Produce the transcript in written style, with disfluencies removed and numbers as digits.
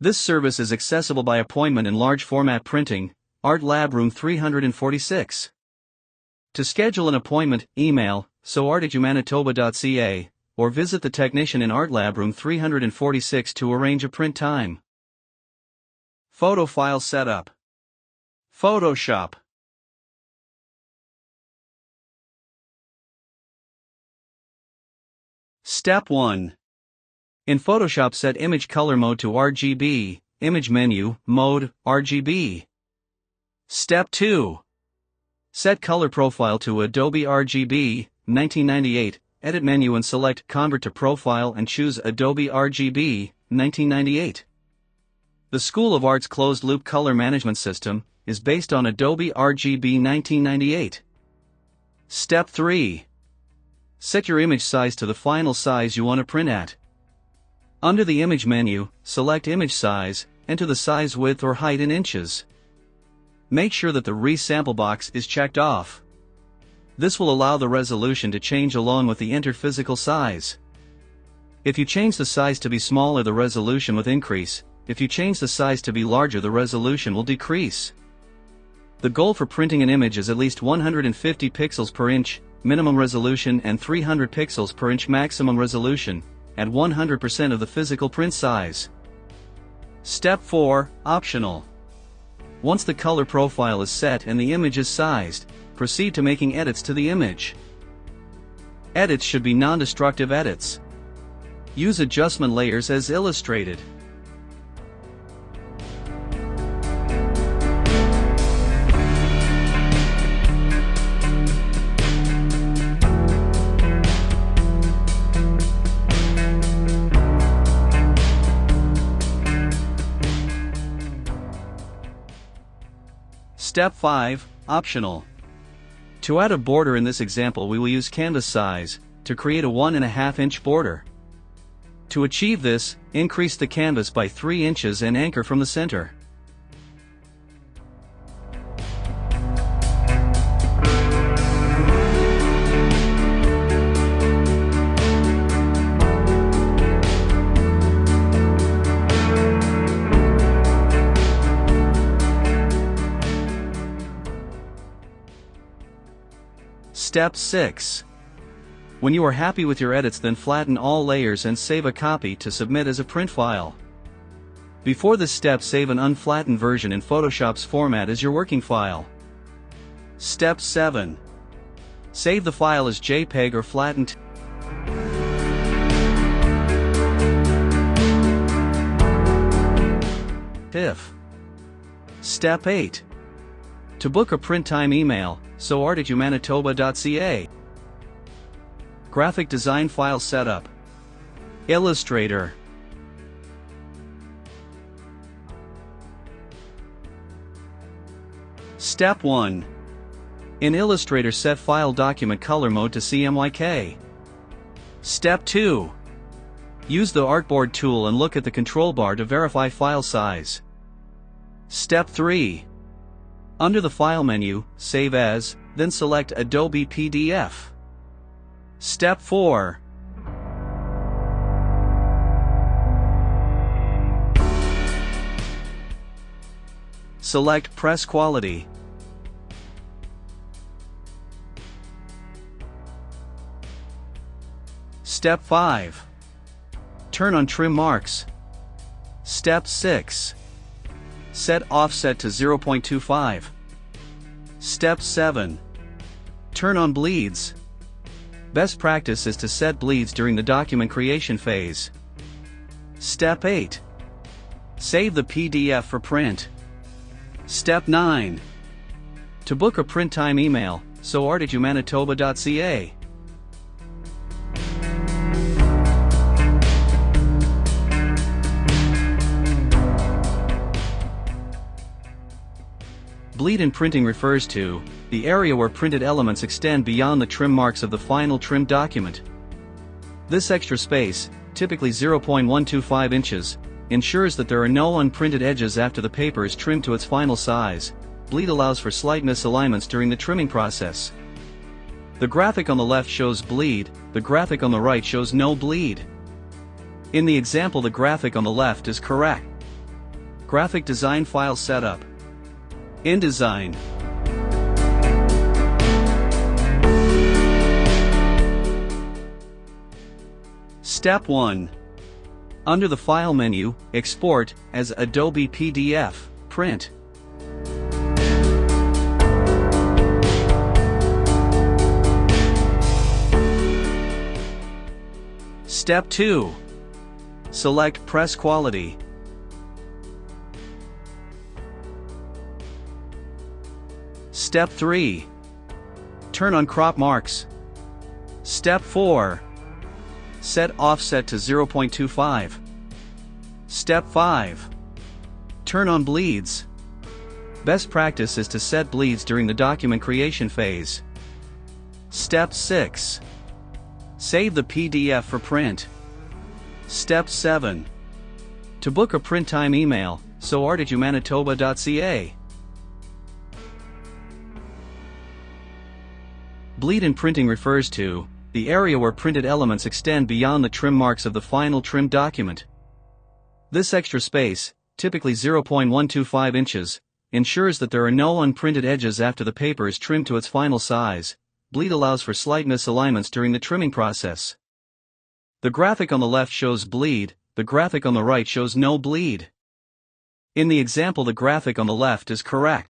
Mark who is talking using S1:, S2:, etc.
S1: This service is accessible by appointment in large format printing, Art Lab Room 346. To schedule an appointment, email soart@umanitoba.ca or visit the technician in Art Lab Room 346 to arrange a print time. Photo file setup. Photoshop. Step 1. In Photoshop, set image color mode to RGB, image menu, mode, RGB. Step 2. Set color profile to Adobe RGB, 1998, edit menu and select Convert to Profile and choose Adobe RGB, 1998. The School of Art's closed-loop color management system is based on Adobe RGB 1998. Step 3. Set your image size to the final size you want to print at. Under the Image menu, select Image Size, enter the size width or height in inches. Make sure that the Resample box is checked off. This will allow the resolution to change along with the entered physical size. If you change the size to be smaller, the resolution will increase. If you change the size to be larger, the resolution will decrease. The goal for printing an image is at least 150 pixels per inch, minimum resolution, and 300 pixels per inch maximum resolution, at 100% of the physical print size. Step 4, optional. Once the color profile is set and the image is sized, proceed to making edits to the image. Edits should be non-destructive edits. Use adjustment layers as illustrated. Step 5, optional. To add a border in this example, we will use canvas size to create a 1.5 inch border. To achieve this, increase the canvas by 3 inches and anchor from the center. Step 6. When you are happy with your edits, then flatten all layers and save a copy to submit as a print file. Before this step, save an unflattened version in Photoshop's format as your working file. Step 7. Save the file as JPEG or flattened TIFF. Step 8. To book a print time, email soart@umanitoba.ca. Graphic design file setup. Illustrator. Step 1. In Illustrator, set file document color mode to CMYK. Step 2. Use the Artboard tool and look at the control bar to verify file size. Step 3. Under the File menu, Save As, then select Adobe PDF. Step 4. Select Press Quality. Step 5. Turn on Trim Marks. Step 6. Set offset to 0.25. Step 7. Turn on bleeds. Best practice is to set bleeds during the document creation phase. Step 8. Save the PDF for print. Step 9. To book a print time, email soart@umanitoba.ca. Bleed in printing refers to the area where printed elements extend beyond the trim marks of the final trimmed document. This extra space, typically 0.125 inches, ensures that there are no unprinted edges after the paper is trimmed to its final size. Bleed allows for slight misalignments during the trimming process. The graphic on the left shows bleed, the graphic on the right shows no bleed. In the example, the graphic on the left is correct. Graphic design file setup. InDesign. Step 1. Under the File menu, Export as Adobe PDF, Print. Step 2. Select Press Quality. Step 3. Turn on crop marks. Step 4. Set offset to 0.25. Step 5. Turn on bleeds. Best practice is to set bleeds during the document creation phase. Step 6. Save the PDF for print. Step 7. To book a print time email, art@manitoba.ca. Bleed in printing refers to the area where printed elements extend beyond the trim marks of the final trimmed document. This extra space, typically 0.125 inches, ensures that there are no unprinted edges after the paper is trimmed to its final size. Bleed allows for slight misalignments during the trimming process. The graphic on the left shows bleed, the graphic on the right shows no bleed. In the example, the graphic on the left is correct.